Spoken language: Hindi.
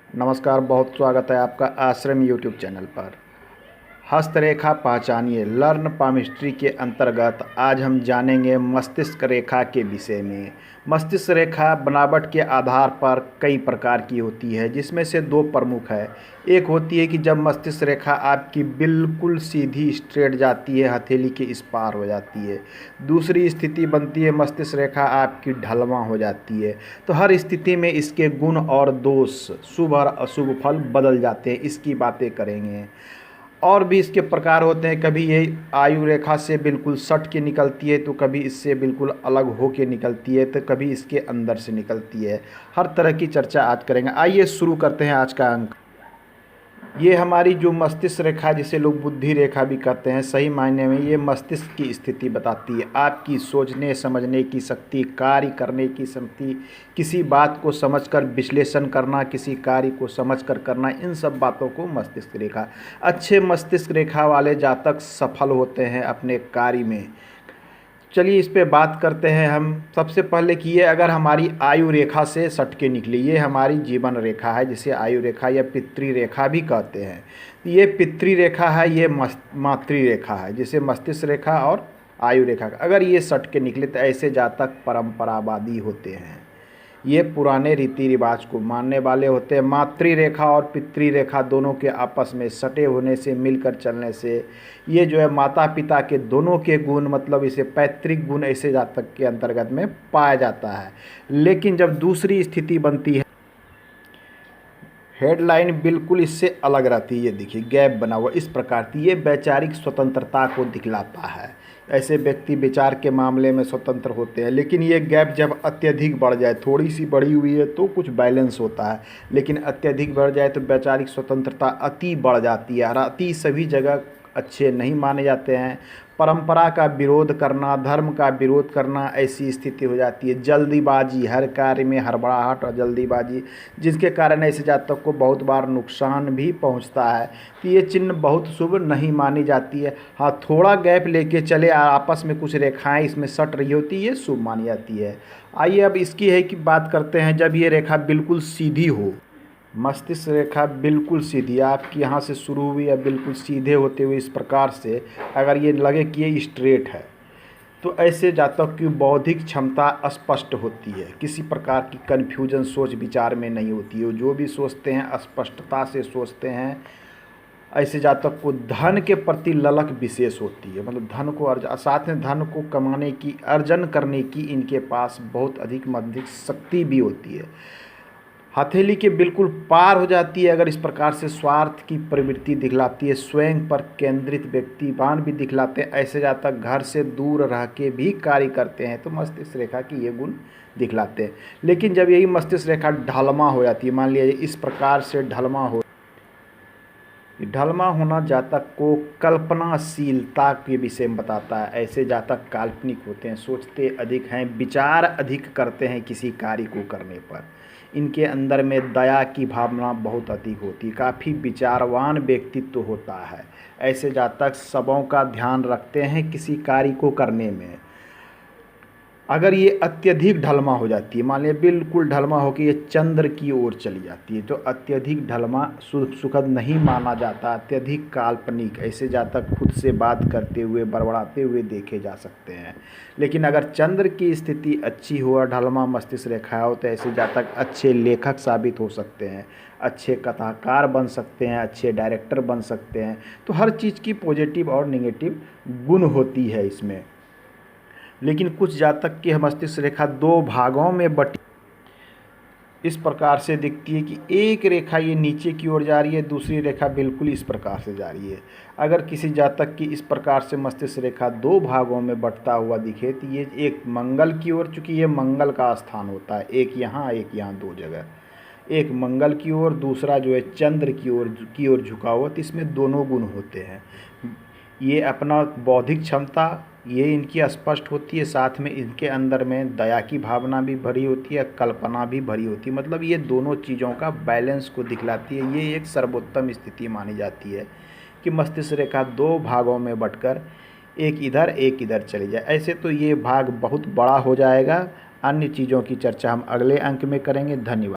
नमस्कार, बहुत स्वागत है आपका आश्रम यूट्यूब चैनल पर। हस्तरेखा पहचानिए लर्न पामिस्ट्री के अंतर्गत आज हम जानेंगे मस्तिष्क रेखा के विषय में। मस्तिष्क रेखा बनावट के आधार पर कई प्रकार की होती है, जिसमें से दो प्रमुख है। एक होती है कि जब मस्तिष्क रेखा आपकी बिल्कुल सीधी स्ट्रेट जाती है, हथेली के इस पार हो जाती है। दूसरी स्थिति बनती है मस्तिष्क रेखा आपकी ढलवां हो जाती है। तो हर स्थिति में इसके गुण और दोष, शुभ और अशुभ फल बदल जाते हैं, इसकी बातें करेंगे। और भी इसके प्रकार होते हैं, कभी ये आयु रेखा से बिल्कुल सट के निकलती है, तो कभी इससे बिल्कुल अलग हो के निकलती है, तो कभी इसके अंदर से निकलती है। हर तरह की चर्चा आज करेंगे। आइए शुरू करते हैं आज का अंक। ये हमारी जो मस्तिष्क रेखा, जिसे लोग बुद्धि रेखा भी कहते हैं, सही मायने में ये मस्तिष्क की स्थिति बताती है। आपकी सोचने समझने की शक्ति, कार्य करने की शक्ति, किसी बात को समझकर विश्लेषण करना, किसी कार्य को समझकर करना, इन सब बातों को मस्तिष्क रेखा। अच्छे मस्तिष्क रेखा वाले जातक सफल होते हैं अपने कार्य में। चलिए इस पे बात करते हैं हम। सबसे पहले कि ये अगर हमारी आयु रेखा से सट के निकली, ये हमारी जीवन रेखा है, जिसे आयु रेखा या पितृ रेखा भी कहते हैं। ये पितृ रेखा है, ये मातृ रेखा है, जिसे मस्तिष्क रेखा और आयु रेखा। अगर ये सट के निकले तो ऐसे जातक परंपरावादी होते हैं। ये पुराने रीति रिवाज को मानने वाले होते हैं। मातृ रेखा और पितृ रेखा दोनों के आपस में सटे होने से, मिलकर चलने से, ये जो है माता पिता के दोनों के गुण, मतलब इसे पैतृक गुण ऐसे जातक के अंतर्गत में पाया जाता है। लेकिन जब दूसरी स्थिति बनती है, हेडलाइन बिल्कुल इससे अलग रहती है। ये देखिए गैप बना हुआ इस प्रकार की, ये वैचारिक स्वतंत्रता को दिखलाता है। ऐसे व्यक्ति विचार के मामले में स्वतंत्र होते हैं, लेकिन ये गैप जब अत्यधिक बढ़ जाए, थोड़ी सी बढ़ी हुई है तो कुछ बैलेंस होता है, लेकिन अत्यधिक बढ़ जाए तो वैचारिक स्वतंत्रता अति बढ़ जाती है। और अति सभी जगह अच्छे नहीं माने जाते हैं। परंपरा का विरोध करना, धर्म का विरोध करना, ऐसी स्थिति हो जाती है। जल्दीबाजी, हर कार्य में हड़बड़ाहट और जल्दीबाजी, जिसके कारण ऐसे जातक को बहुत बार नुकसान भी पहुंचता है। तो ये चिन्ह बहुत शुभ नहीं मानी जाती है। हाँ, थोड़ा गैप लेके चले, आपस में कुछ रेखाएं इसमें सट रही होती है, ये शुभ मानी जाती है। आइए अब इसकी है कि बात करते हैं जब ये रेखा बिल्कुल सीधी हो। मस्तिष्क रेखा बिल्कुल सीधी, आपकी यहाँ से शुरू हुई है, बिल्कुल सीधे होते हुए इस प्रकार से अगर ये लगे कि ये स्ट्रेट है, तो ऐसे जातक की बौद्धिक क्षमता स्पष्ट होती है। किसी प्रकार की कन्फ्यूजन सोच विचार में नहीं होती है। जो भी सोचते हैं स्पष्टता से सोचते हैं। ऐसे जातक को धन के प्रति ललक विशेष होती है, मतलब धन को साथ में धन को कमाने की, अर्जन करने की इनके पास बहुत अधिक शक्ति भी होती है। हथेली के बिल्कुल पार हो जाती है अगर इस प्रकार से स्वार्थ की प्रवृत्ति दिखलाती है। स्वयं पर केंद्रित व्यक्तिवान भी दिखलाते हैं। ऐसे जातक घर से दूर रह के भी कार्य करते हैं, तो मस्तिष्क रेखा की ये गुण दिखलाते हैं। लेकिन जब यही मस्तिष्क रेखा ढलमा हो जाती है, मान लीजिए इस प्रकार से ढलमा होना जातक को कल्पनाशीलता के विषय में बताता है। ऐसे जातक काल्पनिक होते हैं, सोचते अधिक हैं, विचार अधिक करते हैं किसी कार्य को करने पर। इनके अंदर में दया की भावना बहुत अधिक होती है, काफ़ी विचारवान व्यक्तित्व होता है। ऐसे जातक सबों का ध्यान रखते हैं किसी कार्य को करने में। अगर ये अत्यधिक ढलमा हो जाती है, मान लीजिए बिल्कुल ढलमा होकर ये चंद्र की ओर चली जाती है, तो अत्यधिक ढलमा सुखद नहीं माना जाता, अत्यधिक काल्पनिक। ऐसे जातक खुद से बात करते हुए, बड़बड़ाते हुए देखे जा सकते हैं। लेकिन अगर चंद्र की स्थिति अच्छी हो और ढलमा मस्तिष्क रेखा हो, तो ऐसे जातक अच्छे लेखक साबित हो सकते हैं, अच्छे कथाकार बन सकते हैं, अच्छे डायरेक्टर बन सकते हैं। तो हर चीज़ की पॉजिटिव और नेगेटिव गुण होती है इसमें। लेकिन कुछ जातक की मस्तिष्क रेखा दो भागों में बटी इस प्रकार से दिखती है कि एक रेखा ये नीचे की ओर जा रही है, दूसरी रेखा बिल्कुल इस प्रकार से जा रही है। अगर किसी जातक की इस प्रकार से मस्तिष्क रेखा दो भागों में बटता हुआ दिखे, तो ये एक मंगल की ओर, चूँकि ये मंगल का स्थान होता है, एक यहाँ दो जगह, एक मंगल की ओर, दूसरा जो है चंद्र की ओर झुका हुआ, तो इसमें दोनों गुण होते हैं। ये अपना बौद्धिक क्षमता ये इनकी स्पष्ट होती है, साथ में इनके अंदर में दया की भावना भी भरी होती है, कल्पना भी भरी होती है। मतलब ये दोनों चीज़ों का बैलेंस को दिखलाती है। ये एक सर्वोत्तम स्थिति मानी जाती है कि मस्तिष्क रेखा दो भागों में बंटकर एक इधर चली जाए। ऐसे तो ये भाग बहुत बड़ा हो जाएगा। अन्य चीज़ों की चर्चा हम अगले अंक में करेंगे। धन्यवाद।